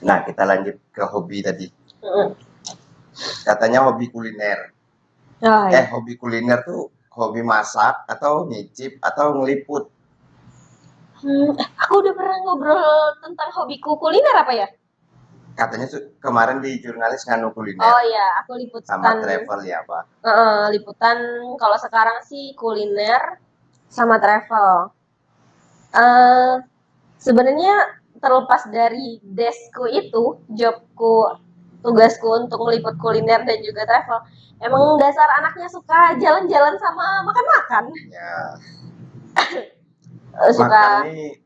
Nah, kita lanjut ke hobi tadi. Mm. Katanya hobi kuliner. Oh ya. Hobi kuliner tuh hobi masak atau nyicip atau ngeliput. Aku udah pernah ngobrol tentang hobiku kuliner apa ya? Katanya kemarin di jurnalis nganu kuliner Oh ya, aku sama liputan, travel ya, Pak. liputan kalau sekarang sih kuliner sama travel. Eh, Sebenarnya terlepas dari deskku itu, jobku, tugasku untuk meliput kuliner dan juga travel, emang dasar anaknya suka jalan-jalan sama makan-makan. Ya, makan Suka nih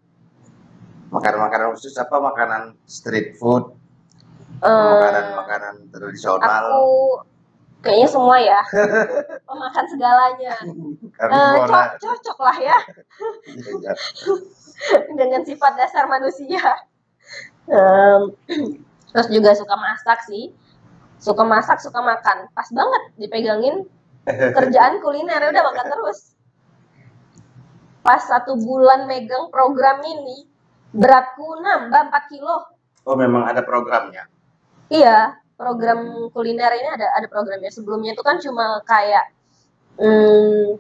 makanan-makanan khusus apa makanan street food atau eh, makanan-makanan tradisional. aku kayaknya semua ya, pemakan segalanya. Karbonara. Cocok lah ya Iya, iya. dengan sifat dasar manusia. Um, Terus juga suka masak sih, suka masak, suka makan. Pas banget dipegangin kerjaan kuliner, udah makan terus. Pas 1 bulan megang program ini, beratku nambah 4 kilo. Oh, memang ada programnya. Iya, program kuliner ini ada programnya. Sebelumnya itu kan cuma kayak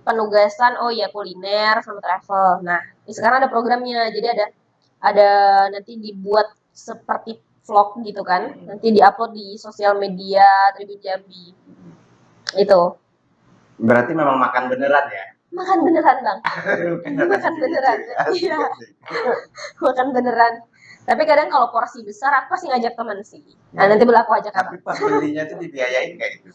penugasan, oh ya kuliner sama travel. Nah, sekarang ada programnya. Jadi ada nanti dibuat seperti vlog gitu kan. Nanti diupload di sosial media Tribun Jambi. Itu. Berarti memang makan beneran ya? Makan beneran, Bang. Bukan kata Makan video-video beneran. ya. Asik, Iya, asik. makan beneran. Tapi kadang kalau porsi besar aku pasti ngajak teman sih. Nah, Ya. nanti boleh aku ajak Tapi Abang. pas belinya tuh dibiayain kayak gitu?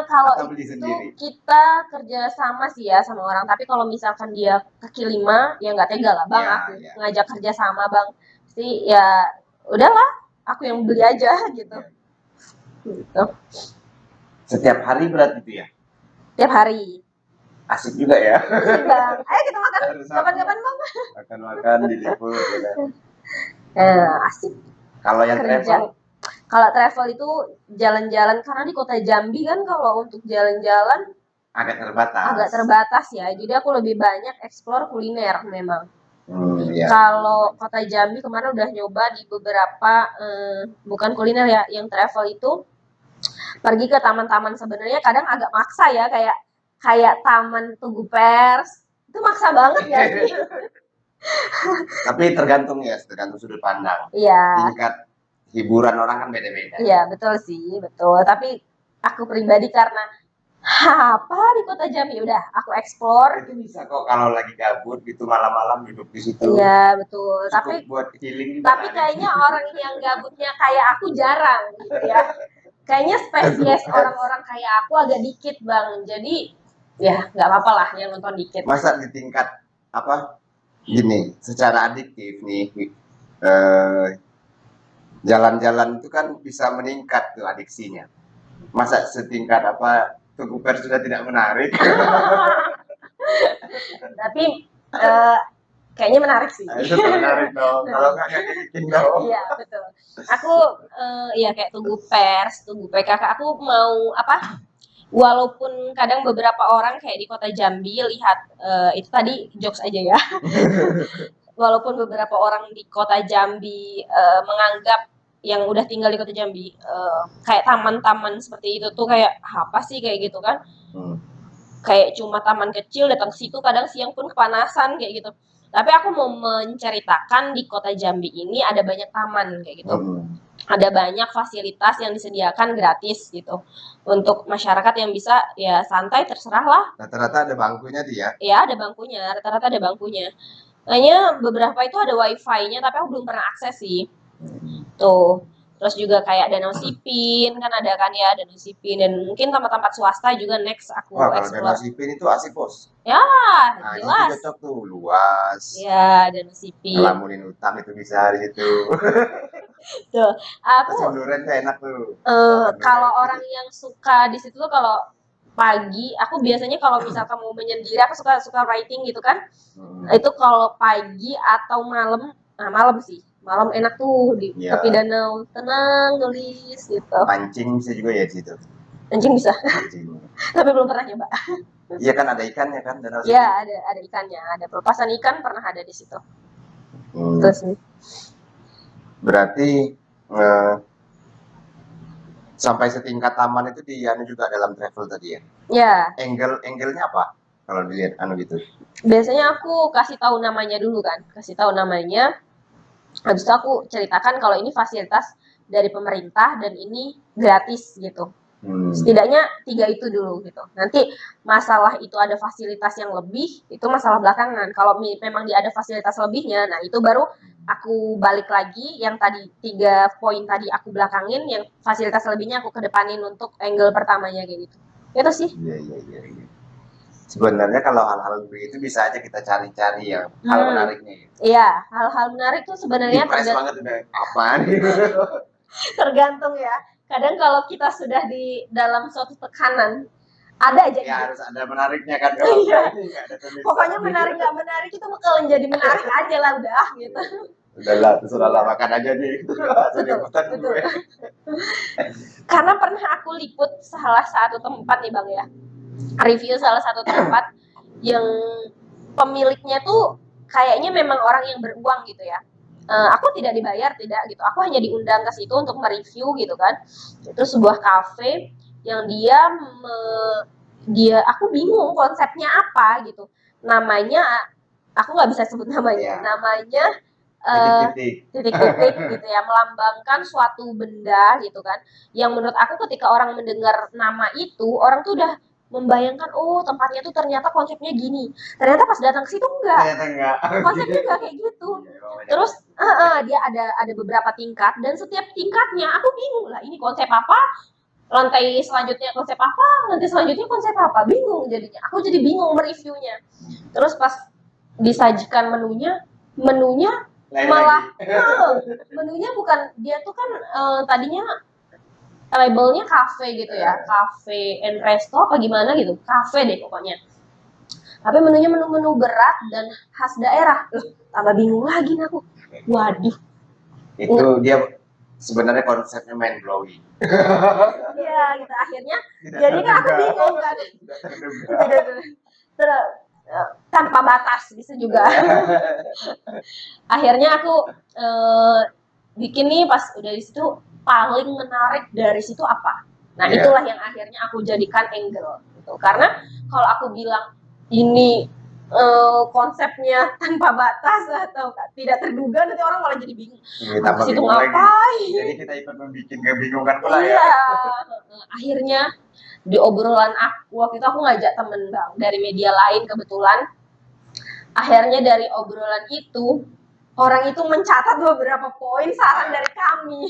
Kalau Atau beli itu sendiri? kita kerja sama sih ya sama orang. Tapi kalau misalkan dia kaki lima, ya nggak tega lah bang. Aku Ya, ya. ngajak kerja sama bang. Sih ya udahlah, aku yang beli aja gitu. Ya. Gitu. Setiap hari berat itu ya? Tiap hari. Asik juga ya. Asik bang. Ayo kita makan Harus aku kapan-kapan bang. makan-makan diliput ya kan. Asik Kalau yang kerja. travel Kalau travel itu jalan-jalan karena di kota Jambi kan kalau untuk jalan-jalan agak agak terbatas. terbatas ya. Jadi aku lebih banyak explore kuliner memang. Ya. Kalau kota Jambi kemarin udah nyoba di beberapa bukan kuliner ya, yang travel itu pergi ke taman-taman sebenarnya kadang agak maksa ya kayak kayak Taman Tugu Pers itu maksa banget ya sih? Tapi tergantung sudut pandang. Iya, Tingkat hiburan orang kan beda-beda. iya betul sih, betul. Tapi aku pribadi karena apa di kota Jambi udah aku explore. Itu bisa kok kalau lagi gabut gitu malam-malam duduk di situ. Iya betul. Cukup buat healing juga Tapi kan itu. kayaknya orang yang gabutnya kayak aku jarang gitu ya. Kayaknya spesies orang-orang kayak aku agak dikit bang. Jadi ya nggak apa-apa lah yang nonton dikit. Masa di tingkat apa gini secara adiktif nih eh, jalan-jalan itu kan bisa meningkat tuh adiksinya. Masa setingkat apa Tugu Pers sudah tidak menarik? Tapi eh, kayaknya menarik sih. Nah, itu menarik dong. Kalau nggak bikin dong. Iya betul. Aku ya kayak Tugu Pers, Tugu PKK. Aku mau apa? Walaupun kadang beberapa orang kayak di kota Jambi lihat itu tadi jokes aja ya. Walaupun beberapa orang di kota Jambi menganggap yang udah tinggal di kota Jambi kayak taman-taman seperti itu tuh kayak apa sih kayak gitu kan? Kayak cuma taman kecil datang ke situ kadang siang pun kepanasan kayak gitu. Tapi aku mau menceritakan di kota Jambi ini ada banyak taman kayak gitu. Ada banyak fasilitas yang disediakan gratis gitu untuk masyarakat yang bisa ya santai terserah lah. Rata-rata ada bangkunya dia. Ya ada bangkunya, rata-rata ada bangkunya. Hanya beberapa itu ada wifi-nya tapi aku belum pernah akses sih. Tuh. Terus juga kayak Danau Sipin kan ada kan ya Danau Sipin dan mungkin tempat-tempat swasta juga next Wah, aku kalau Danau explore. Sipin itu asik bos. Ya, Nah, di situ jelas. cocok tuh, luas. Ya, Danau Sipin. Ngelamunin utang itu bisa di situ. Tuh, Terus aku Sinduren tuh enak tuh. kalau orang yang suka di situ tuh kalau pagi, aku biasanya kalau misalkan mau menyendiri, aku suka suka writing gitu kan. Itu kalau pagi atau malam, nah malam sih, malam enak tuh di tepi Ya, danau, tenang nulis gitu. pancing bisa juga ya di situ. Anjing bisa, Pancing. tapi belum pernah nyoba. Iya kan ada ikannya kan Danau Ya, Sipin. ada ikannya, ada pelepasan ikan pernah ada di situ. Hmm, Terus nih. berarti eh, sampai setingkat taman itu di anu juga dalam travel tadi ya. Ya, Angle-nya apa? Kalau dilihat anu gitu. biasanya aku kasih tahu namanya dulu kan, kasih tahu namanya. Habis itu aku ceritakan kalau ini fasilitas dari pemerintah dan ini gratis gitu. Setidaknya 3 itu dulu gitu. Nanti masalah itu ada fasilitas yang lebih, itu masalah belakangan. Kalau memang dia ada fasilitas lebihnya, nah itu baru aku balik lagi yang tadi 3 poin tadi aku belakangin, yang fasilitas lebihnya aku kedepanin untuk angle pertamanya kayak gitu. Itu sih. Iya. Sebenarnya kalau hal-hal begitu bisa aja kita cari-cari ya hal menariknya. Iya, hal-hal menarik tuh sebenarnya Impress banget udah apaan tergantung ya. Kadang kalau kita sudah di dalam suatu tekanan, ada aja ya ide. harus ada menariknya kan kalau Iya. nggak ada tulisan. Pokoknya menarik nggak menarik itu bakalan jadi menarik aja lah udah gitu. Udahlah, terserah lah makan aja nih. Betul. Karena pernah aku liput salah satu tempat nih Bang ya. Review salah satu tempat yang pemiliknya tuh kayaknya memang orang yang beruang gitu ya. Aku tidak dibayar, tidak gitu. Aku hanya diundang ke situ untuk mereview gitu kan. Itu sebuah cafe yang aku bingung konsepnya apa gitu. Namanya aku nggak bisa sebut namanya. Ya. Namanya titik-titik gitu ya, melambangkan suatu benda gitu kan. Yang menurut aku ketika orang mendengar nama itu, orang tuh udah membayangkan oh tempatnya tuh ternyata konsepnya gini. Ternyata pas datang ke situ enggak. Konsepnya enggak kayak gitu. Terus dia ada beberapa tingkat dan setiap tingkatnya aku bingung lah ini konsep apa, lantai selanjutnya konsep apa, lantai selanjutnya konsep apa, bingung jadinya. Aku jadi bingung mereviewnya. Terus pas disajikan menunya malah menunya bukan, dia tuh kan tadinya labelnya cafe gitu ya, cafe and resto apa gimana gitu, cafe deh pokoknya. Tapi menunya menu-menu berat dan khas daerah. Tambah bingung lagi nih aku. Waduh. Itu dia sebenarnya konsepnya mind blowing. Iya gitu akhirnya. Jadi kan aku bingung kan. Terus tanpa batas bisa juga. Akhirnya aku bikin nih pas udah di situ paling menarik dari situ apa. Nah itulah yang akhirnya aku jadikan angle gitu. Karena kalau aku bilang ini konsepnya tanpa batas atau tidak terduga, nanti orang malah jadi bingung. Tambah Situ bingung lagi. ngapain? Jadi kita ikut membuat kebingungan pula ya. Iya. Akhirnya di obrolan aku waktu itu aku ngajak temen Bang dari media lain kebetulan. Akhirnya dari obrolan itu orang itu mencatat beberapa poin saran dari kami.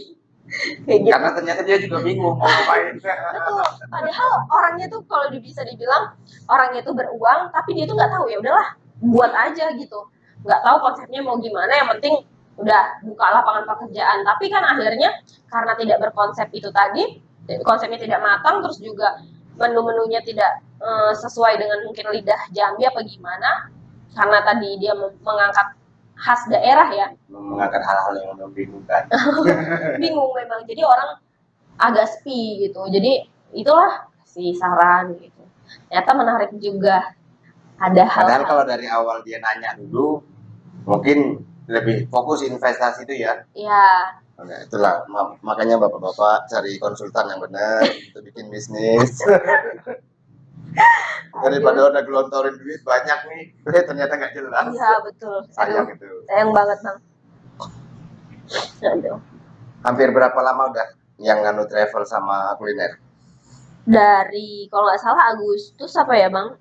Kayak gitu. Karena ternyata dia juga bingung mau ngapain. Betul. Padahal orangnya tuh kalau bisa dibilang orangnya itu beruang, tapi dia tuh nggak tahu, ya udahlah buat aja gitu. Nggak tahu konsepnya mau gimana, yang penting udah buka lapangan pekerjaan. Tapi kan akhirnya karena tidak berkonsep itu tadi, konsepnya tidak matang, terus juga menu-menunya tidak sesuai dengan mungkin lidah Jambi apa gimana, karena tadi dia mengangkat khas daerah ya, mengangkat hal-hal yang membingungkan. bingung memang, jadi orang agak sepi gitu. Jadi itulah si saran gitu. Ternyata menarik juga. Ada Padahal hal-hal. kalau dari awal dia nanya dulu, mungkin lebih fokus investasi itu ya. Ya. Nah, itulah makanya bapak-bapak cari konsultan yang benar untuk bikin bisnis. Daripada udah gelontorin duit banyak nih, ternyata nggak jelas. Iya betul. Sayang itu. Sayang banget Bang. Aduh. Hampir berapa lama udah yang nganu travel sama kuliner? Dari kalau nggak salah Agustus apa ya Bang?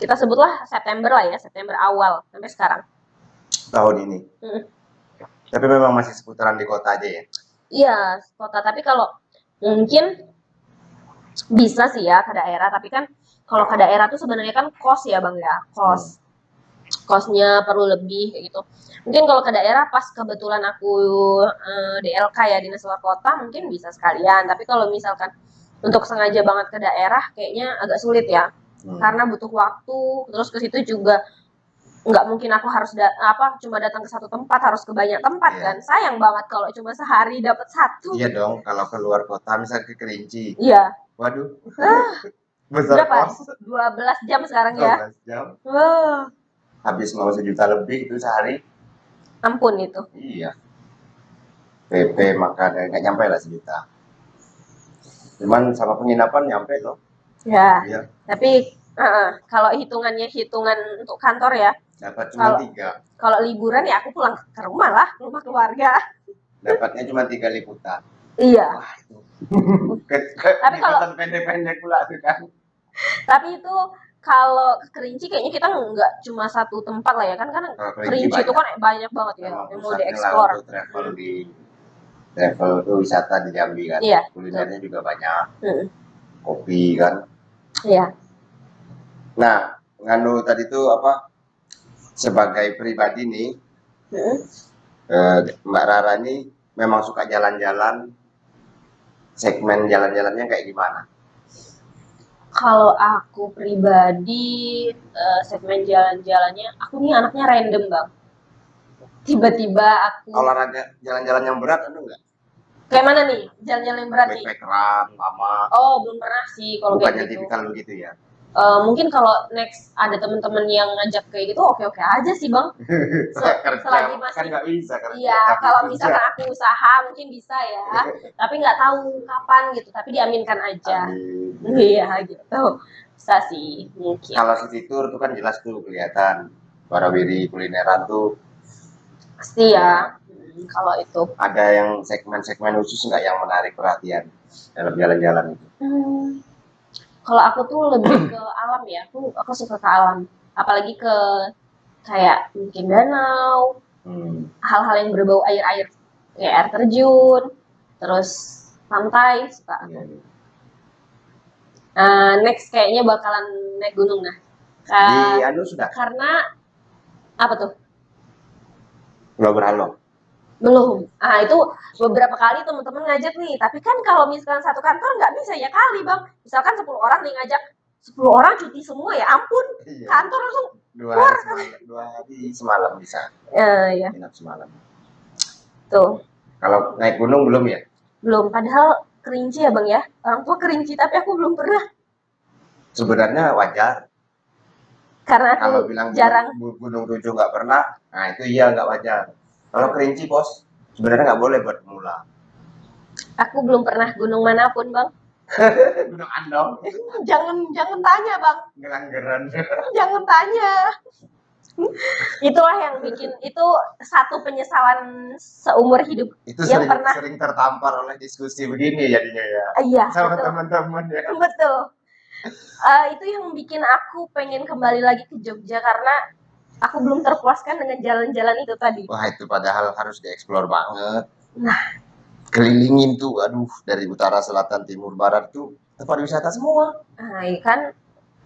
Kita sebutlah September lah ya, September awal sampai sekarang. Tahun ini. Tapi memang masih seputaran di kota aja ya? Iya, kota. Tapi kalau mungkin bisa sih ya ke daerah, tapi kan kalau ke daerah tuh sebenarnya kan kos ya Bang ya, kosnya perlu lebih kayak gitu. Mungkin kalau ke daerah pas kebetulan aku DLK ya, dinas luar kota, mungkin bisa sekalian. Tapi kalau misalkan untuk sengaja banget ke daerah kayaknya agak sulit ya, karena butuh waktu. Terus ke situ juga nggak mungkin aku harus cuma datang ke satu tempat, harus ke banyak tempat kan. Sayang banget kalau cuma sehari dapat satu. Iya dong, kalau keluar kota misalnya ke Kerinci. Iya. Waduh. Besar berapa? kos. 12 jam sekarang ya. 12 jam. Wah. Habis mau 1 juta lebih itu sehari. Ampun itu. Iya. PP makan nggak nyampe lah 1 juta. Cuman sama penginapan nyampe loh. Ya, Iya, tapi kalau hitungannya hitungan untuk kantor ya, dapat cuma Kalau- 3. kalau liburan ya aku pulang ke rumah lah, ke rumah keluarga. Dapatnya cuma 3 liputan. Iya, Wah, itu. Tapi kalau- Liputan pendek-pendek pula tuh kan. tapi itu kalau ke Kerinci kayaknya kita nggak cuma satu tempat lah ya kan, Kalau Kerinci itu kan banyak banget ya Memang yang mau pusatnya lah dieksplor. untuk travel tuh wisata di Jambi kan. Iya. Kulinernya juga banyak. Hmm. Kopi kan. Iya. Nah, nganu tadi tuh apa? Sebagai pribadi nih, Hmm. Mbak Rara ini memang suka jalan-jalan. Segmen jalan-jalannya kayak gimana? Kalau aku pribadi segmen jalan-jalannya, aku nih anaknya random bang. Tiba-tiba aku Olahraga jalan-jalan yang berat ada nggak? kayak mana nih jalan-jalan yang berat nih? Backpackeran, lama. Oh belum pernah sih kalau kayak Bukannya gitu. tipikal begitu ya? Mungkin kalau next ada teman-teman yang ngajak kayak gitu oke-oke aja sih bang. Kerja selagi kan masih nggak bisa kerja. iya tapi kalau kerja. misalkan aku usaha mungkin bisa ya, tapi nggak tahu kapan gitu, tapi diaminkan aja. Amin. Iya gitu, bisa sih mungkin. Kalau city tour tuh kan jelas tuh kelihatan warawiri kulineran tuh. Pasti ya. Kalau itu Ada yang segmen-segmen khusus nggak yang menarik perhatian dalam jalan-jalan itu? kalau aku tuh lebih ke alam ya, aku suka ke alam, apalagi ke kayak mungkin danau, hal-hal yang berbau air-air, kayak air terjun, terus pantai suka aku. Next kayaknya bakalan naik gunung nah. Di anu sudah Karena apa tuh? Pulau Berhalong. Belum. Itu beberapa kali teman-teman ngajak nih, tapi kan kalau misalkan satu kantor nggak bisa ya kali bang. Misalkan 10 orang nih ngajak, 10 orang cuti semua ya ampun. Iya. Kantor langsung 2 hari semalam bisa. ya Enak semalam. tuh. Kalau naik gunung belum ya? Belum, padahal Kerinci ya bang ya. Orang tua Kerinci, tapi aku belum pernah. Sebenarnya wajar. Karena aku Kalau bilang jarang. gunung Tujuh nggak pernah, nah itu iya nggak wajar. Kalau Kerinci bos, sebenarnya nggak boleh buat pemula. Aku belum pernah gunung manapun bang. Gunung Andong. Jangan tanya bang. Ngelanggeran. Jangan tanya. Itulah yang bikin itu satu penyesalan seumur hidup Itu yang sering tertampar oleh diskusi begini jadinya ya. Iya, Sama betul. teman-teman ya. Betul. Itu yang bikin aku pengen kembali lagi ke Jogja karena aku belum terpuaskan dengan jalan-jalan itu tadi. Wah itu padahal harus dieksplor banget. Nah, kelilingin tuh, aduh dari utara, selatan, timur, barat tuh tempat wisata semua. iya kan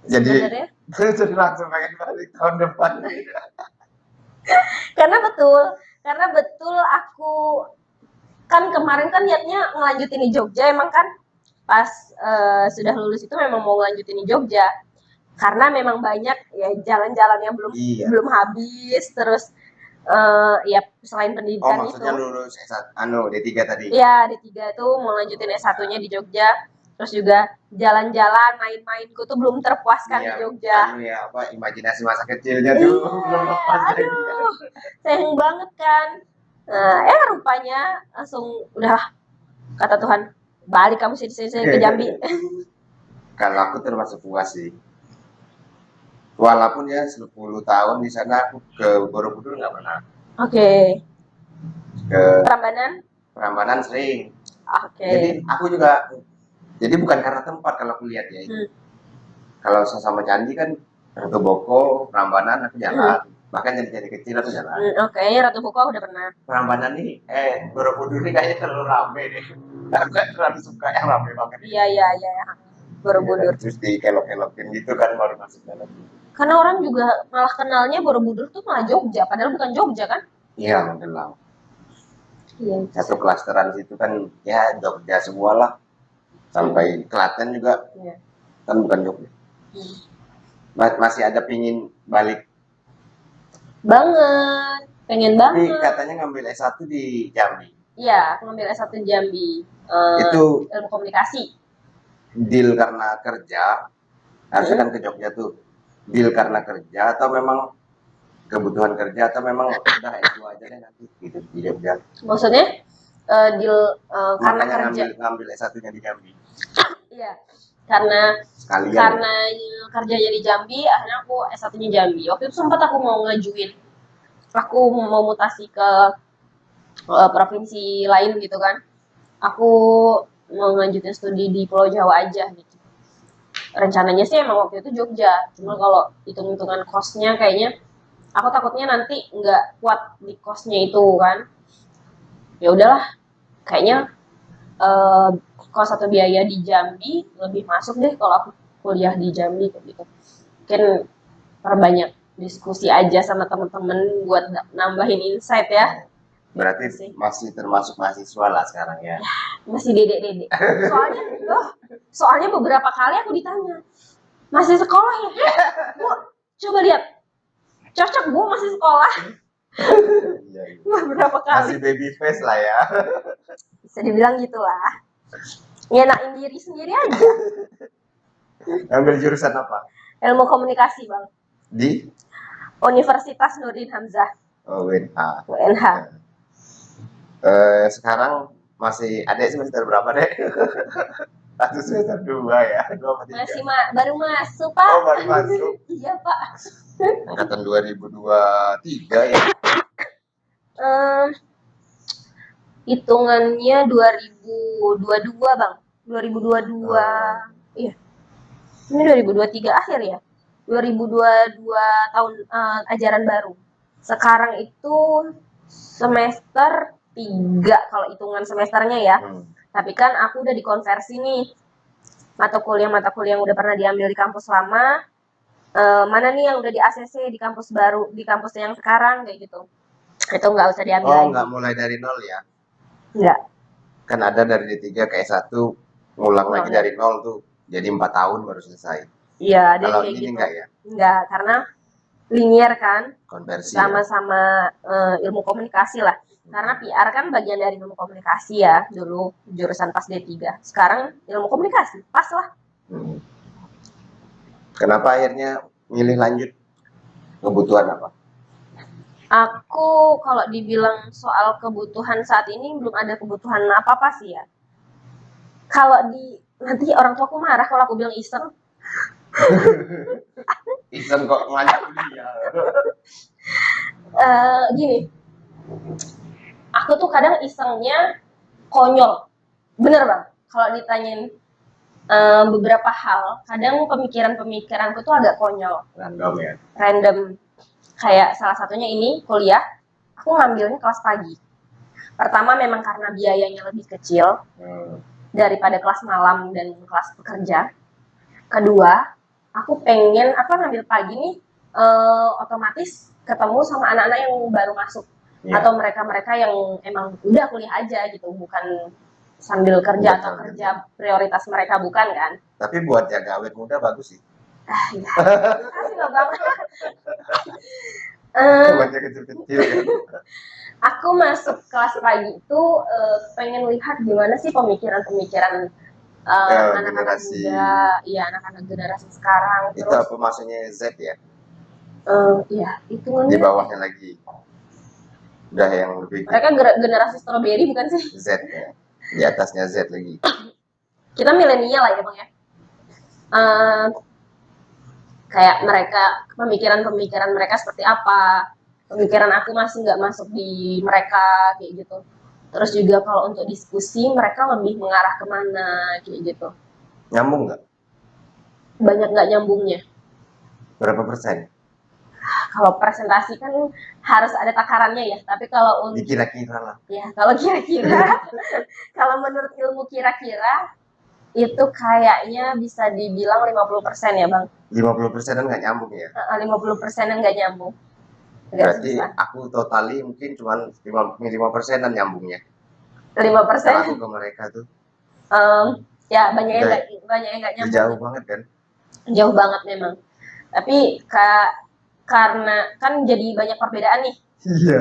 Jadi sebenarnya jadi langsung pengen balik tahun depan. karena betul aku kan kemarin kan niatnya ngelanjutin di Jogja, emang kan pas sudah lulus itu memang mau ngelanjutin di Jogja karena memang banyak ya jalan-jalan yang belum habis, terus ya selain pendidikan itu. Maksudnya lulus S1, D3 tadi. Iya, D3 tuh mau lanjutin S1-nya di Jogja. Terus juga jalan-jalan, main-mainku tuh belum terpuaskan di Jogja. Imajinasi masa kecilnya tuh belum lepas. Aduh, sayang banget kan. Rupanya langsung udah kata Tuhan, balik kamu sini ke Jambi. Kalau aku termasuk puas sih. Walaupun ya 10 tahun di sana aku ke Borobudur nggak pernah. Oke. Ke Prambanan sering. Oke. Jadi aku juga, jadi bukan karena tempat kalau aku lihat ya itu. Kalau sama Candi kan Ratu Boko, Prambanan aku jalan. Bahkan jadi kecil aku jalan. Oke, Ratu Boko aku udah pernah. Prambanan nih, Borobudur nih kayaknya terlalu rame deh. Aku kan terlalu suka yang rame banget. Iya. Borobudur. Terus dikelok-kelokin gitu kan baru masuk dalam. Karena orang juga malah kenalnya Borobudur tuh malah Jogja, padahal bukan Jogja kan? Iya, Magelang. Iya. Satu klasteran situ kan ya Jogja semua lah. Sampai Klaten juga. Iya. Kan bukan Jogja. Masih ada pingin balik. Banget. Pengen banget. Tapi katanya ngambil S1 di Jambi. Iya, aku ngambil S1 di Jambi. Itu ilmu komunikasi. Deal karena kerja. Harusnya kan ke Jogja tuh. Deal karena kerja atau memang kebutuhan kerja atau memang udah S2 aja deh nanti gitu di Jogja. Maksudnya? karena Makanya kerja. ngambil S1-nya di Jambi. Iya, karena Sekalian ya. karena kerjanya di Jambi, akhirnya aku S1-nya Jambi. Waktu itu sempat aku mau ngajuin, aku mau mutasi ke provinsi lain gitu kan. Aku mau lanjutin studi di Pulau Jawa aja gitu. Rencananya sih emang waktu itu Jogja, cuma kalau hitung-hitungan kosnya kayaknya aku takutnya nanti nggak kuat di kosnya itu kan. Ya udahlah, kayaknya eh, kos atau biaya di Jambi lebih masuk deh kalau aku kuliah di Jambi kayak gitu. Mungkin perbanyak diskusi aja sama temen-temen buat nambahin insight ya. Berarti Gitu sih. masih termasuk mahasiswa lah sekarang ya. Masih dedek-dedek. Soalnya beberapa kali aku ditanya, masih sekolah ya? Bu, coba lihat. Cocok bu masih sekolah. Iya, iya. Beberapa Masih kali. baby face lah ya. Bisa dibilang gitulah. Nyenain diri sendiri aja. Ambil jurusan apa? Ilmu komunikasi bang. Di Universitas Nurdin Hamzah. UNH. UNH. Sekarang masih adik semester berapa deh? Satu semester 2 ya, 2 apa 3? Masih baru masuk pak. Oh baru masuk. Iya pak. Angkatan 2023 ya. Hitungannya 2022 bang. 2022. Iya. Ini 2023 akhir ya. 2022 tahun ajaran baru. Sekarang itu semester 3 kalau hitungan semesternya ya. Tapi kan aku udah dikonversi nih. Mata kuliah yang udah pernah diambil di kampus lama, mana nih yang udah di ACC di kampus baru, di kampus yang sekarang kayak gitu. Itu nggak usah diambil lagi. Nggak mulai dari nol ya? Nggak. Kan ada dari D3 ke S1, ngulang lagi dari nol tuh. Jadi 4 tahun baru selesai. Iya, ada Kalau kayak ini gitu. enggak ya? Enggak, karena linier kan, Konversi sama-sama ilmu komunikasi lah. Karena PR kan bagian dari ilmu komunikasi ya, dulu jurusan pas D3. Sekarang ilmu komunikasi, pas lah. Kenapa akhirnya milih lanjut? Kebutuhan apa? Aku kalau dibilang soal kebutuhan saat ini belum ada kebutuhan apa-apa sih ya. Kalau nanti orang tuaku marah kalau aku bilang iseng. Iseng kok ngajak kuliah. Gini, aku tuh kadang isengnya konyol. Bener bang, kalau ditanyain beberapa hal, kadang pemikiranku tuh agak konyol. Random ya? Random. Kayak salah satunya ini, kuliah, aku ngambilnya kelas pagi. Pertama memang karena biayanya lebih kecil daripada kelas malam dan kelas pekerja. Kedua, aku pengen ngambil pagi nih, otomatis ketemu sama anak-anak yang baru masuk. Atau mereka-mereka yang emang udah kuliah aja gitu, bukan sambil kerja atau kerja prioritas mereka, bukan kan. Tapi buat jaga awet muda bagus sih. Iya. Kasih loh bang. Buatnya kecil-kecil kan. Aku masuk kelas pagi itu pengen lihat gimana sih pemikiran-pemikiran anak-anak muda, iya anak-anak generasi sekarang. Itu apa maksudnya Z ya? Iya, itu di bawahnya lagi. Udah yang lebih. Mereka generasi strawberry bukan sih? Z ya. Di atasnya Z lagi. Kita milenial lah ya bang ya. Kayak mereka, pemikiran-pemikiran mereka seperti apa. Pemikiran aku masih nggak masuk di mereka kayak gitu. Terus juga kalau untuk diskusi mereka lebih mengarah kemana kayak gitu. Nyambung nggak? Banyak nggak nyambungnya. Berapa persen? Kalau presentasi kan harus ada takarannya ya. Tapi kalau untuk kira-kira lah. Ya kalau kira-kira, kalau menurut ilmu kira-kira itu kayaknya bisa dibilang 50% ya bang. 50%-an nggak nyambung ya? 50%-an nggak nyambung. Berarti aku totali mungkin cuma 5%-an nyambungnya. 5%. Kalau aku ke mereka tuh. Ya banyak yang nggak nyambung. Jauh banget kan? Jauh banget memang. Tapi karena kan jadi banyak perbedaan nih. Iya.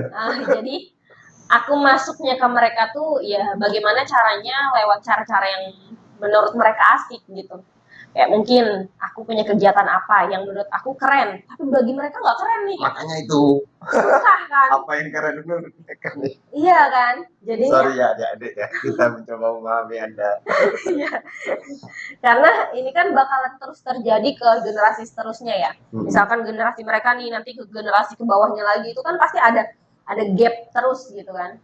Jadi aku masuknya ke mereka tuh ya bagaimana caranya lewat cara-cara yang menurut mereka asik gitu. Kayak mungkin aku punya kegiatan apa yang menurut aku keren, tapi bagi mereka nggak keren nih. Makanya itu Susah kan? apa yang keren menurut mereka nih. Iya kan? Jadinya Sorry ya adik-adik ya, kita mencoba memahami Anda. iya. Karena ini kan bakalan terus terjadi ke generasi seterusnya ya. Misalkan generasi mereka nih nanti ke generasi ke bawahnya lagi itu kan pasti ada gap terus gitu kan.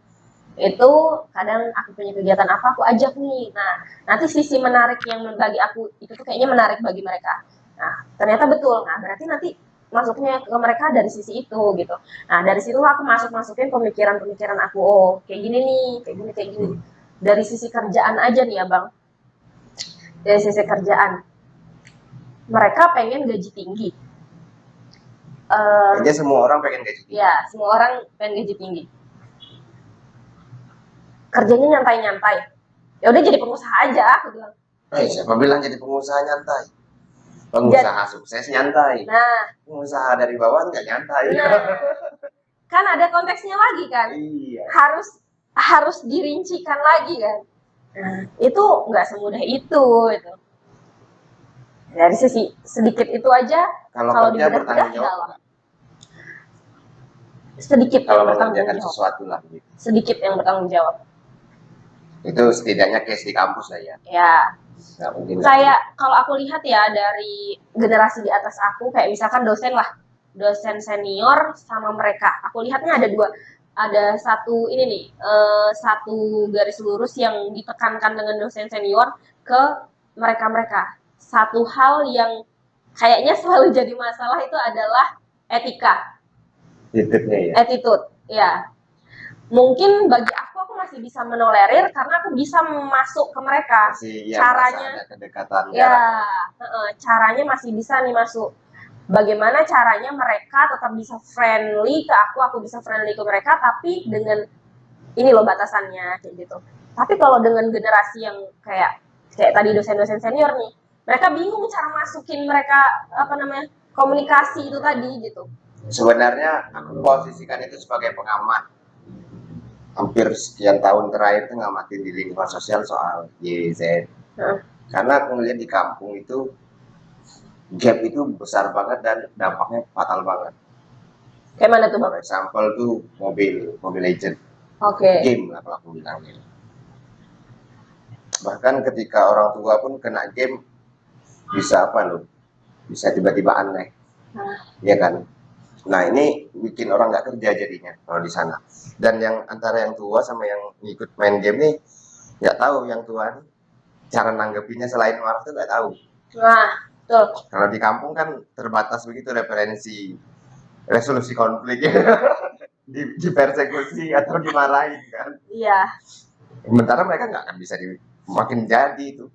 Itu kadang aku punya kegiatan apa aku ajak nih. Nah, nanti sisi menarik yang bagi aku itu tuh kayaknya menarik bagi mereka. Nah, ternyata betul. Nah, berarti nanti masuknya ke mereka dari sisi itu gitu. Nah, dari situ aku masukin pemikiran-pemikiran aku. Oh, kayak gini nih, kayak gini. Dari sisi kerjaan aja nih ya, Bang. Dari sisi kerjaan. Mereka pengen gaji tinggi. Kayaknya semua orang pengen gaji tinggi. Ya, semua orang pengen gaji tinggi. Kerjanya nyantai-nyantai. Ya udah jadi pengusaha aja, aku bilang. Siapa bilang jadi pengusaha nyantai? Pengusaha sukses nyantai. Nah, pengusaha dari bawah nggak nyantai. Nah, kan ada konteksnya lagi kan? Iya. Harus dirincikan lagi kan? Nah, itu nggak semudah itu. Dari sisi sedikit itu aja. Kalau kerja bertanggung jawab. Sedikit kalau mengerjakan sesuatu lah gitu. Sedikit yang bertanggung jawab. Itu setidaknya case di kampus lah ya. Ya. Nggak mungkin. Kayak kalau aku lihat ya dari generasi di atas aku, kayak misalkan dosen lah, dosen senior sama mereka. Aku lihatnya ada dua. Ada satu ini nih, satu garis lurus yang ditekankan dengan dosen senior ke mereka-mereka. Satu hal yang kayaknya selalu jadi masalah itu adalah etika. Attitude, ya. Mungkin bagi aku masih bisa menolerir karena aku bisa masuk ke mereka. Caranya, kedekatan. Ya, caranya masih bisa nih masuk. Bagaimana caranya mereka tetap bisa friendly ke aku bisa friendly ke mereka, tapi dengan ini loh batasannya kayak gitu. Tapi kalau dengan generasi yang kayak tadi dosen-dosen senior nih, mereka bingung cara masukin mereka komunikasi itu tadi gitu. Sebenarnya aku posisikan itu sebagai pengamat. Hampir sekian tahun terakhir itu ngamatin di lingkungan sosial soal YZ. Karena aku ngeliat di kampung itu gap itu besar banget dan dampaknya fatal banget. Kayak mana tuh, Bang? For example tuh Mobile Legend. Game lah kalau aku bilangnya. Bahkan ketika orang tua pun kena game bisa bisa tiba-tiba aneh. Iya kan? Nah ini bikin orang nggak kerja jadinya kalau di sana. Dan yang antara yang tua sama yang ngikut main game nih nggak tahu yang tua cara nanggepinnya selain marah tuh nggak tahu. Nah, betul. Kalau di kampung kan terbatas begitu referensi resolusi konflik di persekusi atau dimarahin kan. Iya. Sementara mereka nggak akan bisa makin jadi itu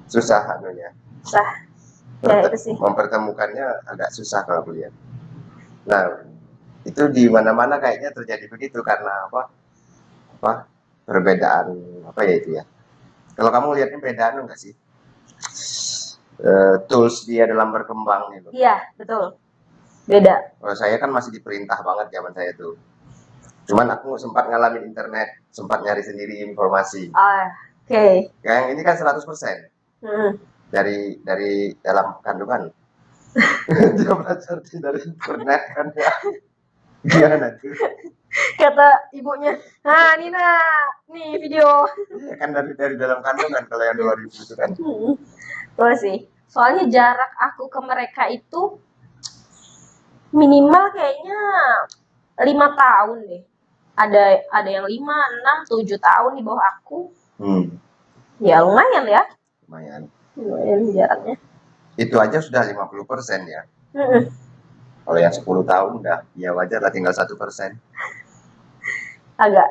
susah anunya. Susah. Ya itu sih. Mempertemukannya agak susah kalau aku lihat. Nah itu di mana-mana kayaknya terjadi begitu karena perbedaan ya itu ya. Kalau kamu lihatnya beda enggak sih? Tools dia dalam berkembang gitu. Iya, betul. Beda. Kalau saya kan masih diperintah banget zaman saya tuh. Cuman aku sempat ngalamin internet, sempat nyari sendiri informasi. Oke. Yang ini kan 100%. Dari dalam kandungan. Dia belajar dari internet kan ya. Gimana tuh? Kata ibunya, nah Nina, nih video. Iya kan dari dalam kandungan kalau yang 2000 itu kan. Tuh sih. Soalnya jarak aku ke mereka itu minimal kayaknya 5 tahun deh. Ada yang 5, 6, 7 tahun di bawah aku. Ya lumayan ya. Lumayan jaraknya. Itu aja sudah 50% ya. Kalau yang 10 tahun udah ya wajar lah tinggal 1%. Agak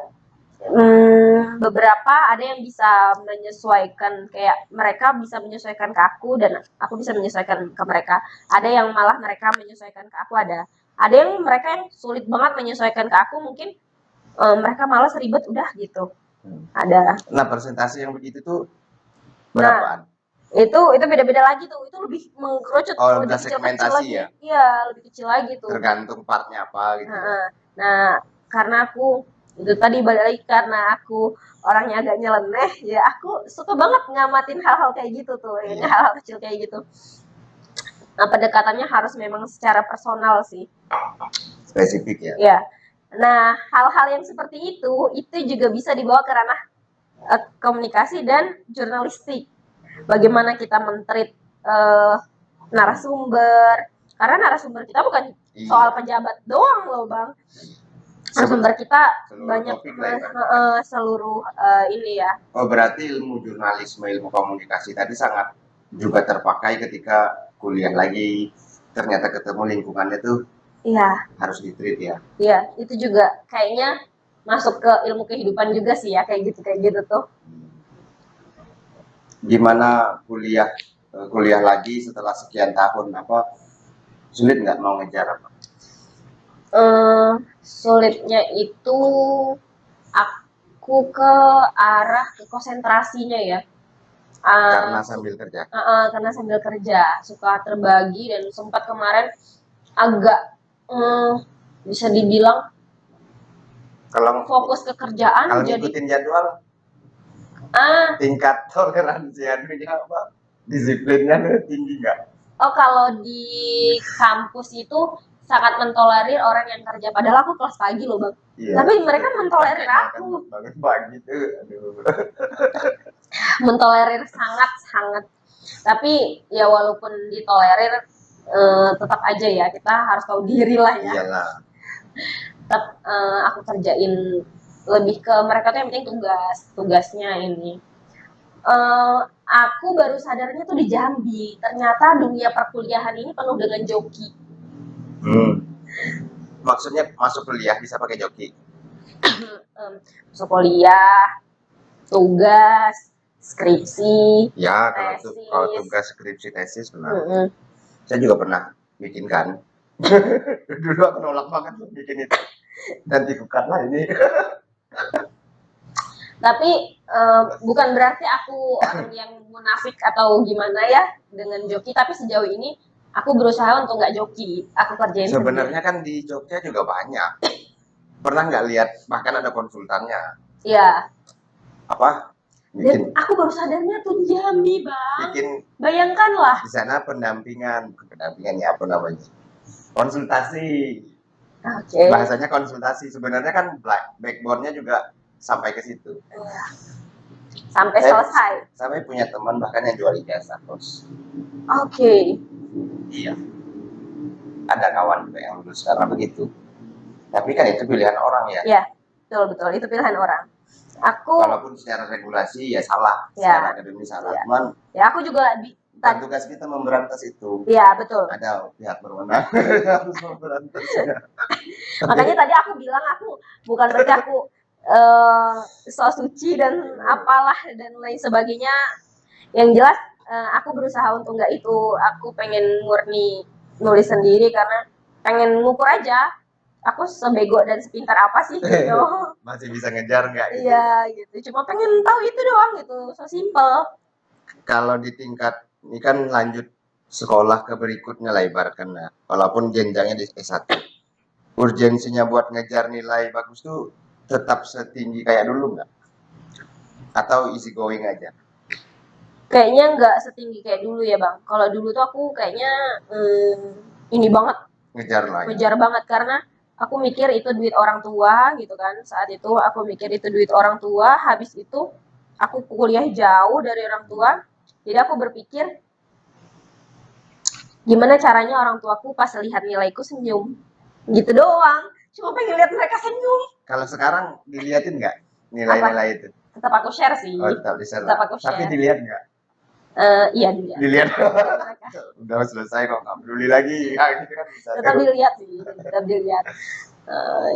beberapa ada yang bisa menyesuaikan, kayak mereka bisa menyesuaikan ke aku dan aku bisa menyesuaikan ke mereka. Ada yang malah mereka menyesuaikan ke aku, ada yang mereka yang sulit banget menyesuaikan ke aku, mungkin mereka malas ribet udah gitu. Ada. Nah persentase yang begitu tuh berapaan? Itu beda-beda lagi tuh, itu lebih mengkerucut, lebih segmentasi lagi. Ya? Iya, lebih kecil lagi tuh. Tergantung partnya apa gitu. Nah, karena aku Itu tadi balik lagi karena aku orangnya agak nyeleneh, ya aku suka banget ngamatin hal-hal kayak gitu tuh, ya, Iya. hal-hal kecil kayak gitu. Nah, pendekatannya harus memang secara personal sih. Spesifik ya. Ya. Nah, hal-hal yang seperti itu juga bisa dibawa ke ranah komunikasi dan jurnalistik. Bagaimana kita men-treat narasumber. Karena narasumber kita bukan Iya. soal pejabat doang loh, Bang. Narasumber kita Seluruh banyak topik lah ya. seluruh ini ya. Oh, berarti ilmu jurnalisme, ilmu komunikasi tadi sangat juga terpakai ketika kuliah lagi. Ternyata ketemu lingkungannya tuh Iya, harus di-treat ya. iya, itu juga kayaknya masuk ke ilmu kehidupan juga sih ya, kayak gitu tuh. Gimana kuliah lagi setelah sekian tahun, apa sulit nggak mau ngejar apa? Sulitnya itu aku ke arah ke konsentrasinya ya. Karena sambil kerja. Karena sambil kerja suka terbagi dan sempat kemarin agak bisa dibilang Kalau fokus ke kerjaan kalau jadi ngikutin jadwal, tingkat toleransi anunya apa? Disiplinnya tuh tinggi nggak? kalau di kampus itu sangat mentolerir orang yang kerja, padahal aku kelas pagi loh, Bang. Iya. Tapi mereka mentolerir Makanya aku. kan bangun pagi tuh, aduh. Mentolerir sangat. Tapi ya walaupun ditolerir tetap aja ya kita harus tahu diri lah ya. Iyalah. Tetap aku kerjain lebih ke mereka tuh yang penting tugasnya ini. Aku baru sadarnya tuh di Jambi, ternyata dunia perkuliahan ini penuh dengan joki. Maksudnya masuk kuliah bisa pakai joki? Masuk kuliah, tugas, skripsi, Ya, tesis. kalau tugas skripsi tesis benar. Saya juga pernah bikin kan. Dulu aku nolak banget loh bikin itu. Nanti kukat lah ini. Tapi bukan berarti aku orang yang munafik atau gimana ya dengan joki, tapi sejauh ini aku berusaha untuk nggak joki, aku kerjain Sebenarnya sendiri. kan di Jogja juga banyak. Pernah nggak lihat bahkan ada konsultannya? Iya. Apa? Dan Bikin aku baru sadarnya tuh di Jambi, Bang. bikin Bayangkanlah. di sana pendampingan ya apa namanya? Konsultasi. Oke. Bahasanya konsultasi. Sebenarnya kan backbone-nya juga sampai ke situ. Sampai selesai. Sampai punya teman bahkan yang jual ijazah, Bos. Oke. Iya. Ada kawan juga yang lulus karena begitu. Tapi kan itu pilihan orang ya. Iya, betul. Itu pilihan orang. Aku walaupun secara regulasi ya salah, ya, secara akademis salah. Ya. Cuman ya aku juga bukan tugas kita memberantas itu. Iya, betul. Ada pihak berwenang harus memberantasnya. Makanya tadi aku bilang aku bukan berarti aku so suci dan apalah dan lain sebagainya. Yang jelas aku berusaha untuk nggak itu. Aku pengen murni nulis sendiri karena pengen ngukur aja. Aku sebego dan sepintar apa sih gitu. Masih bisa ngejar nggak gitu? Iya gitu. Cuma pengen tahu itu doang gitu. So simple. Kalau di tingkat ini kan lanjut sekolah ke berikutnya lah ibaratkan, nah, walaupun jenjangnya di S1. Urgensinya buat ngejar nilai bagus tuh tetap setinggi kayak dulu nggak? Atau easy going aja? Kayaknya nggak setinggi kayak dulu ya, Bang. Kalau dulu tuh aku kayaknya ini banget. Ngejar banget karena aku mikir itu duit orang tua gitu kan. Saat itu aku mikir itu duit orang tua, habis itu aku kuliah jauh dari orang tua. Jadi aku berpikir gimana caranya orang tuaku pas lihat nilaiku senyum. Gitu doang. Cuma pengen lihat mereka senyum. Kalau sekarang diliatin nggak nilai-nilai itu? Tetap aku share sih. Oh, tetap di-share. Aku share. Tapi dilihat nggak? Iya dilihat. Dilihat. Udah selesai kok, nggak peduli lagi. Ya, gitu kan bisa. Tetap dilihat sih, tetap dilihat.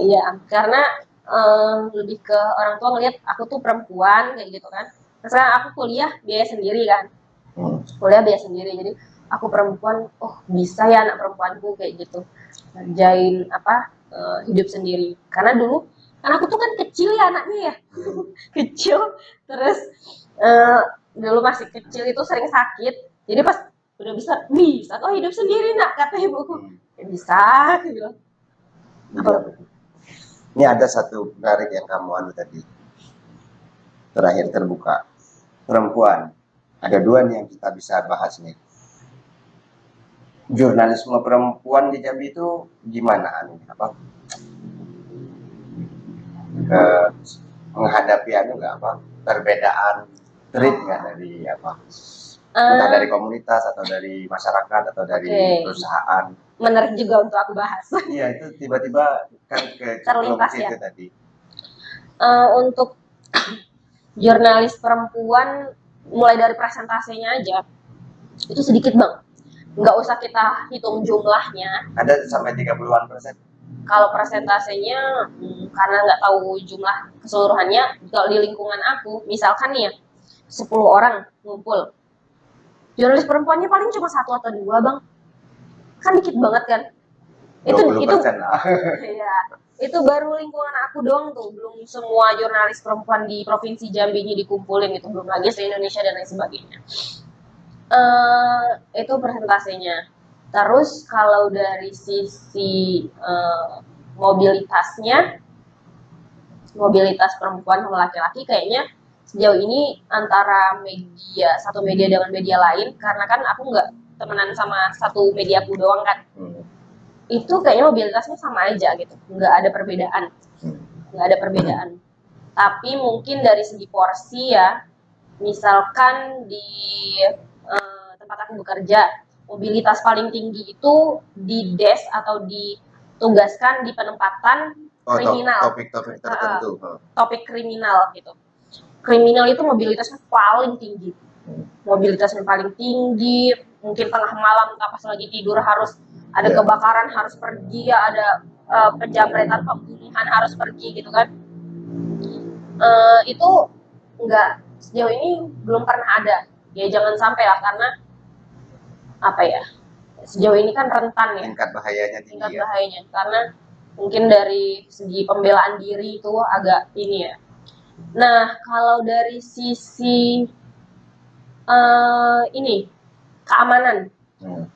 Iya, karena lebih ke orang tua ngelihat aku tuh perempuan kayak gitu kan. Sekarang aku kuliah biaya sendiri kan. Kuliah biaya sendiri, jadi aku perempuan, oh bisa ya anak perempuanku kayak gitu. Ngerjain apa hidup sendiri. Karena dulu kan aku tuh kan kecil ya anaknya ya. Kecil, terus dulu masih kecil itu sering sakit. Jadi pas udah bisa kok hidup sendiri nak kata ibuku. Ya bisa, aku bilang. Ini ada satu menarik yang kamu anu tadi, terakhir terbuka. Perempuan. Ada dua nih yang kita bisa bahas nih. Jurnalisme perempuan di Jambi itu gimana anu apa? Eh, menghadapi anu nggak apa? Perbedaan treat nggak dari apa? Entah dari komunitas atau dari masyarakat atau dari perusahaan. Menarik juga untuk aku bahas. Iya, itu tiba-tiba kan ke Terlintas itu ya. tadi. Untuk jurnalis perempuan, mulai dari presentasinya aja, itu sedikit banget. Nggak usah kita hitung jumlahnya. Ada sampai 30-an%. Kalau presentasinya, karena nggak tahu jumlah keseluruhannya, kalau di lingkungan aku, misalkan nih ya, 10 orang ngumpul. Jurnalis perempuannya paling cuma 1 atau 2, Bang. Kan dikit banget kan? Itu 20% lah. ya, itu baru lingkungan aku doang tuh, belum semua jurnalis perempuan di provinsi Jambi ini dikumpulin, itu belum lagi se-Indonesia dan lain sebagainya. Itu presentasinya. Terus kalau dari sisi mobilitas perempuan sama laki-laki kayaknya sejauh ini antara satu media dengan media lain, karena kan aku nggak temenan sama satu mediaku doang kan, itu kayaknya mobilitasnya sama aja gitu, nggak ada perbedaan. Tapi mungkin dari segi porsi ya, misalkan di tempat aku bekerja, mobilitas paling tinggi itu di desk atau ditugaskan di penempatan kriminal. Topik-topik tertentu. Topik kriminal gitu. Kriminal itu mobilitasnya paling tinggi. Mungkin tengah malam pas lagi tidur harus ada kebakaran harus pergi, ada penjamretan, pembunuhan harus pergi gitu kan. Itu enggak, sejauh ini belum pernah ada. Ya jangan sampai lah, karena apa ya, sejauh ini kan rentan ya. Tingkat bahayanya tinggi ya. Karena mungkin dari segi pembelaan diri itu agak ini ya. Nah, kalau dari sisi keamanan,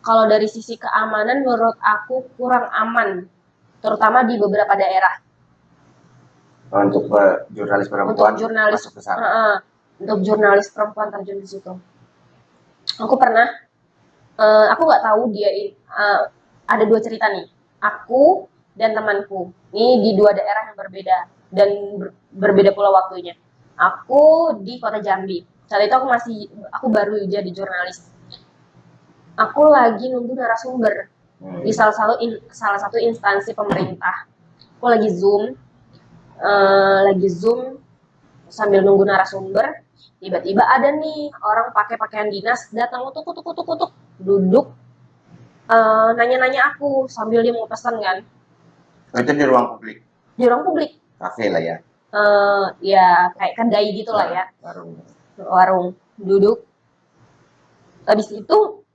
kalau dari sisi keamanan menurut aku kurang aman, terutama di beberapa daerah. Untuk jurnalis perempuan masuk ke sana. Untuk jurnalis perempuan terjun di situ. Aku pernah, aku nggak tahu dia ada 2 cerita nih. Aku dan temanku, ini di 2 daerah yang berbeda dan berbeda pula waktunya. Aku di kota Jambi. Saat itu aku baru jadi jurnalis. Aku lagi nunggu narasumber di salah satu instansi pemerintah. Aku lagi zoom sambil nunggu narasumber. Tiba-tiba ada nih orang pakai pakaian dinas datang utuk duduk, nanya-nanya aku sambil dia mau pesan kan. Itu di ruang publik. Di ruang publik. Kafe lah ya. Ya kayak kedai gitu lah ya. Warung duduk. Habis itu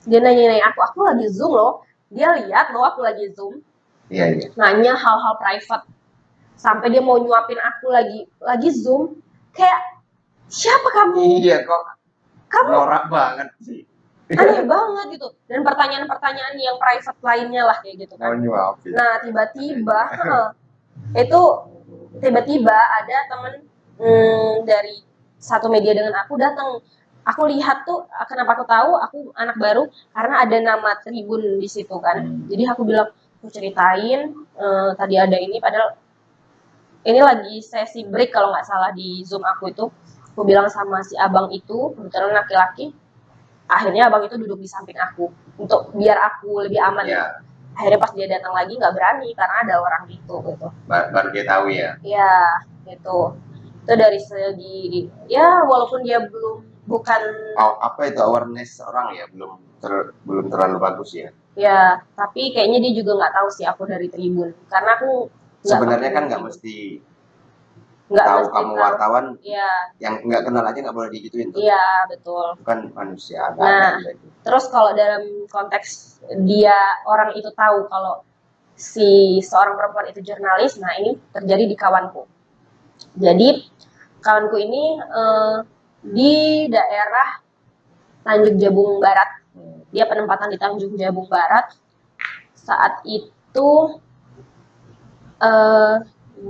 dia nanya-nanya aku lagi zoom loh. Dia lihat loh aku lagi zoom. Iya. Nanya hal-hal private. Sampai dia mau nyuapin aku lagi zoom. Kayak, siapa kamu? Iya kok. Kamu norak banget sih. Aneh banget gitu. Dan pertanyaan-pertanyaan yang private lainnya lah kayak gitu kan. Nah, tiba-tiba ada temen dari satu media dengan aku datang. Aku lihat tuh, kenapa aku tahu aku anak baru, karena ada nama Tribun di situ kan. Jadi aku bilang, aku ceritain tadi ada ini, padahal ini lagi sesi break kalau nggak salah di Zoom aku itu. Aku bilang sama si abang itu, kebetulan laki-laki. Akhirnya abang itu duduk di samping aku untuk biar aku lebih aman. Ya. Akhirnya pas dia datang lagi nggak berani karena ada orang gitu. Baru dia tahu ya. Ya, gitu. Itu dari segi ya, walaupun dia bukan apa itu awareness orang ya, belum terlalu bagus ya. Ya, tapi kayaknya dia juga nggak tahu sih aku dari Tribun, karena aku sebenarnya kan nggak mesti tahu kamu wartawan. Iya. Yang nggak kenal aja nggak boleh digituin tuh. Iya, betul. Bukan manusia. Nah, terus kalau dalam konteks dia orang itu tahu kalau si seorang perempuan itu jurnalis, nah ini terjadi di kawanku. Jadi kawanku ini di daerah Tanjung Jabung Barat. Dia penempatan di Tanjung Jabung Barat. Saat itu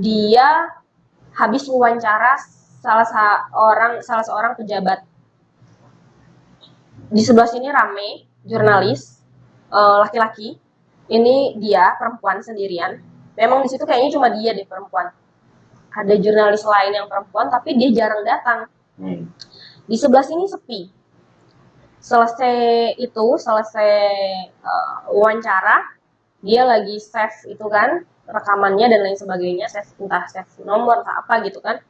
dia habis wawancara salah seorang pejabat. Di sebelah sini rame jurnalis laki-laki. Ini dia perempuan sendirian. Memang di situ kayaknya cuma dia deh perempuan. Ada jurnalis lain yang perempuan tapi dia jarang datang. Di sebelah sini sepi. Selesai wawancara, dia lagi save itu kan rekamannya dan lain sebagainya, entah save nomor entah apa gitu kan.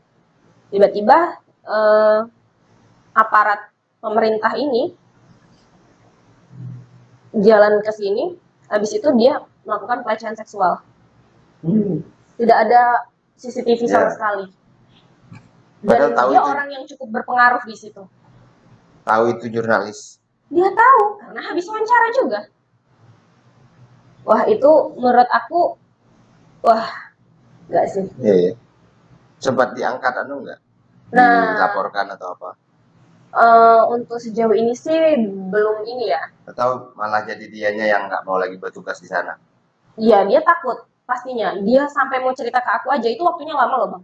Tiba-tiba aparat pemerintah ini jalan ke sini, habis itu dia melakukan pelecehan seksual. Tidak ada CCTV sama sekali. Dan dia orang yang cukup berpengaruh di situ. Tahu itu jurnalis? Dia tahu karena habis wawancara juga. Wah, itu menurut aku, wah, enggak sih. Iya. Sempat diangkat enggak? Dilaporkan atau apa? Untuk sejauh ini sih belum ini ya. Atau malah jadi dianya yang nggak mau lagi bertugas di sana? Iya, dia takut pastinya. Dia sampai mau cerita ke aku aja itu waktunya lama loh bang.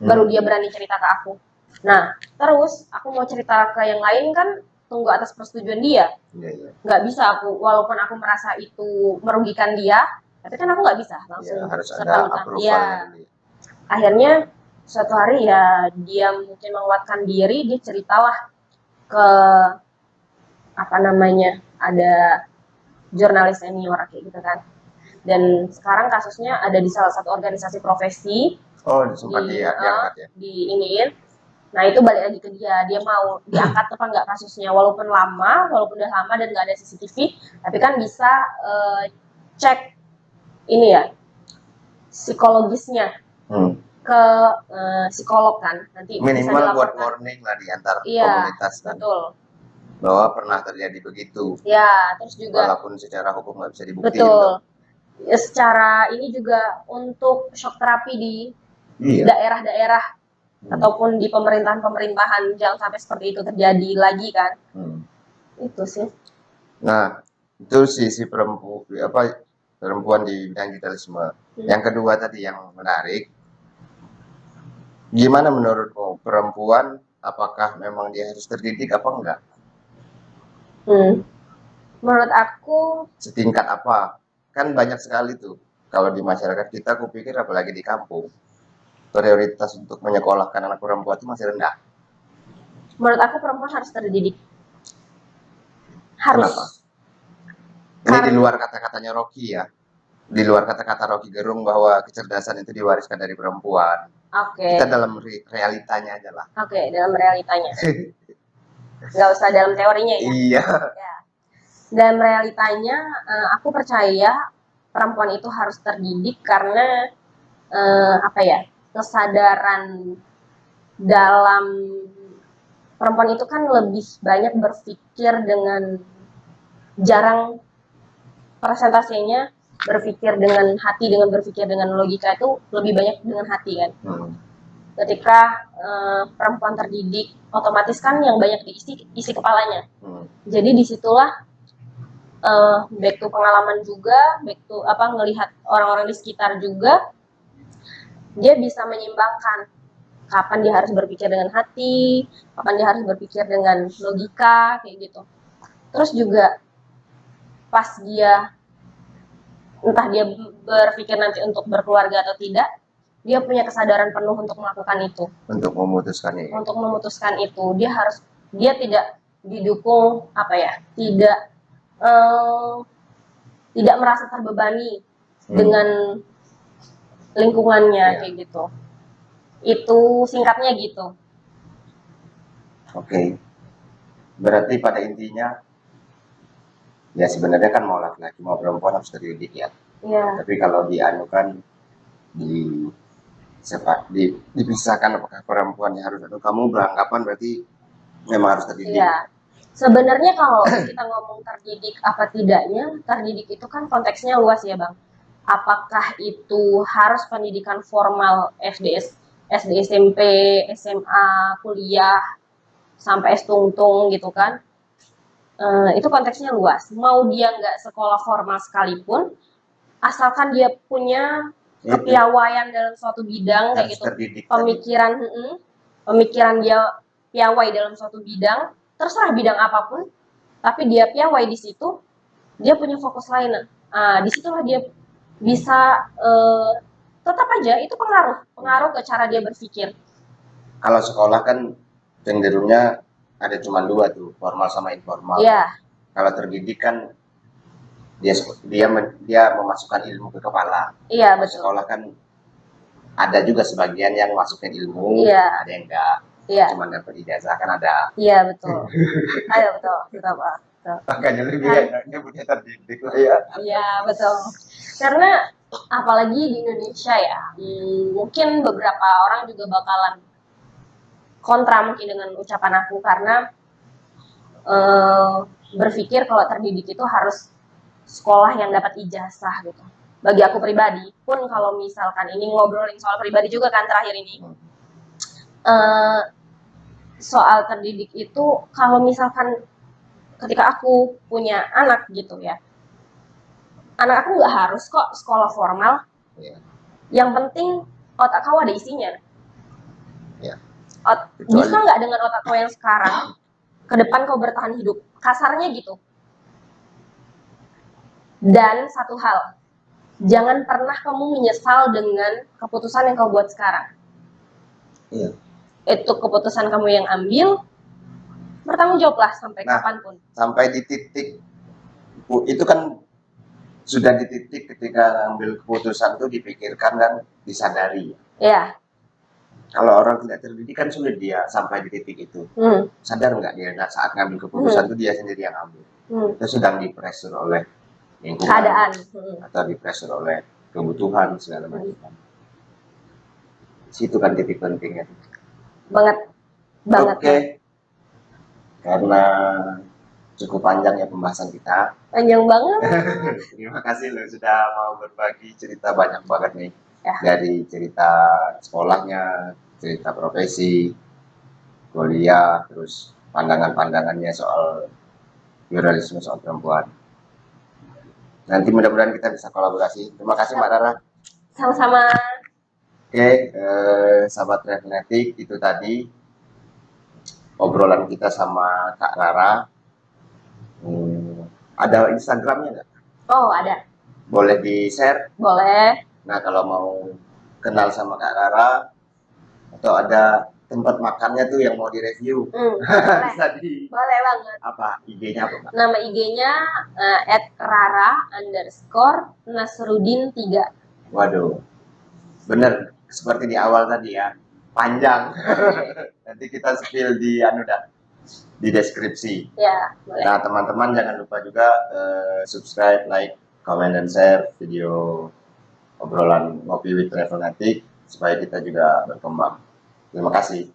Baru dia berani cerita ke aku. Nah, terus aku mau cerita ke yang lain kan tunggu atas persetujuan dia. Iya. Nggak bisa aku, walaupun aku merasa itu merugikan dia, tapi kan aku nggak bisa langsung harus ada approval. Iya. Akhirnya suatu hari ya dia mungkin menguatkan diri, dia ceritalah ke apa namanya, ada jurnalis senior kayak gitu kan. Dan sekarang kasusnya ada di salah satu organisasi profesi. Oh, sempat diangkat ya? Di iniin. Nah itu balik lagi ke dia mau diangkat apa enggak kasusnya, walaupun udah lama dan nggak ada CCTV, tapi kan bisa cek ini ya psikologisnya ke psikolog kan, nanti minimal buat warning lah di antar komunitas kan. Betul. Bahwa pernah terjadi begitu. Ya, terus juga walaupun secara hukum nggak bisa dibuktiin. Betul. Ya, secara ini juga untuk shock terapi di daerah-daerah ataupun di pemerintahan jangan sampai seperti itu terjadi lagi kan. Itu sih. Nah, itu sisi perempuan di bidang digitalisme. Yang kedua tadi yang menarik, gimana menurutmu perempuan, apakah memang dia harus terdidik apa enggak? Menurut aku setingkat apa? Kan banyak sekali tuh kalau di masyarakat kita, aku pikir apalagi di kampung, prioritas untuk menyekolahkan anak perempuan itu masih rendah. Menurut aku perempuan harus terdidik. Harus. Kenapa? Ini di luar kata-katanya Rocky ya. Di luar kata-kata Rocky Gerung bahwa kecerdasan itu diwariskan dari perempuan. Kita dalam realitanya aja lah. Dalam realitanya. Nggak usah dalam teorinya ya. Iya. Dalam realitanya, aku percaya perempuan itu harus terdidik karena kesadaran dalam perempuan itu kan lebih banyak berpikir dengan jarang presentasinya berpikir dengan hati, dengan berpikir dengan logika itu lebih banyak dengan hati kan. Ketika perempuan terdidik, otomatis kan yang banyak isi kepalanya. Jadi disitulah back to pengalaman juga, back to ngelihat orang-orang di sekitar juga, dia bisa menyimbangkan kapan dia harus berpikir dengan hati, kapan dia harus berpikir dengan logika kayak gitu. Terus juga pas dia entah dia berpikir nanti untuk berkeluarga atau tidak, dia punya kesadaran penuh untuk melakukan itu. Untuk memutuskannya. Untuk memutuskan itu, dia tidak didukung tidak merasa terbebani dengan lingkungannya kayak gitu. Itu singkatnya gitu. Oke. Berarti pada intinya ya sebenarnya kan mau laki-laki mau perempuan harus terdidik ya. Tapi kalau dianukan dipisahkan apakah perempuan yang harus kamu beranggapan berarti memang harus terdidik. Sebenarnya kalau kita ngomong terdidik apa tidaknya, terdidik itu kan konteksnya luas ya bang. Apakah itu harus pendidikan formal SD, SMP, SMA, kuliah, sampai S-tungtung gitu kan. Itu konteksnya luas. Mau dia nggak sekolah formal sekalipun, asalkan dia punya Itu kepiawaian dalam suatu bidang kayak harus gitu, terdidik tadi. pemikiran dia piawai dalam suatu bidang, terserah bidang apapun, tapi dia piawai di situ, dia punya fokus lain. Disitulah dia bisa tetap aja itu pengaruh ke cara dia berpikir. Kalau sekolah kan cenderungnya ada cuma dua tuh, formal sama informal. Iya, Kalau terdidik kan dia memasukkan ilmu ke kepala. iya Kalau betul. sekolah kan ada juga sebagian yang masukin ilmu, Iya. ada yang enggak. Iya, Cuma dapat ijazah kan ada. iya betul. Ayo betul Pak. Betul. Makanya lebih enaknya punya terdidik lah ya. Iya betul. Karena apalagi di Indonesia ya, mungkin beberapa orang juga bakalan kontra mungkin dengan ucapan aku karena berpikir kalau terdidik itu harus sekolah yang dapat ijazah gitu. Bagi aku pribadi pun kalau misalkan ini ngobrolin soal pribadi juga kan terakhir ini, soal terdidik itu kalau misalkan ketika aku punya anak gitu ya, anak aku nggak harus kok sekolah formal. Iya. Yang penting otak kau ada isinya. Iya. Bisa nggak dengan otak kau yang sekarang ke depan kau bertahan hidup, kasarnya gitu. Dan satu hal, jangan pernah kamu menyesal dengan keputusan yang kau buat sekarang. Iya. Itu keputusan kamu yang ambil, bertanggung jawablah sampai kapanpun. Sampai di titik itu kan sudah di titik ketika ambil keputusan itu dipikirkan dan disadari. Iya. Kalau orang tidak terdidik kan sulit dia sampai di titik itu. Sadar nggak dia saat ngambil keputusan itu dia sendiri yang ambil. Itu sedang dipressure oleh lingkungan, keadaan, atau dipressure oleh kebutuhan segala macam. Situ kan titik pentingnya. Banget. Oke. Karena cukup panjang ya pembahasan kita. Panjang banget. Terima kasih loh sudah mau berbagi cerita banyak banget nih. Ya. Dari cerita sekolahnya, cerita profesi, kuliah, terus pandangan-pandangannya soal pluralisme soal perempuan. Nanti mudah-mudahan kita bisa kolaborasi. Terima kasih Mbak Rara. Sama-sama. Oke, sahabat Refletik, itu tadi obrolan kita sama Kak Rara. Ada Instagramnya nggak? Oh, ada. Boleh di-share? Boleh. Nah, kalau mau kenal sama Kak Rara, atau ada tempat makannya tuh yang mau direview, bisa di... Boleh banget. Apa IG-nya apa Kak? Nama IG-nya @rara_nasrudin3. Waduh, bener seperti di awal tadi ya, panjang. Nanti kita spill di di deskripsi. Ya, boleh. Nah, teman-teman jangan lupa juga subscribe, like, comment, dan share video obrolan Ngopi with Travelnetik supaya kita juga berkembang. Terima kasih.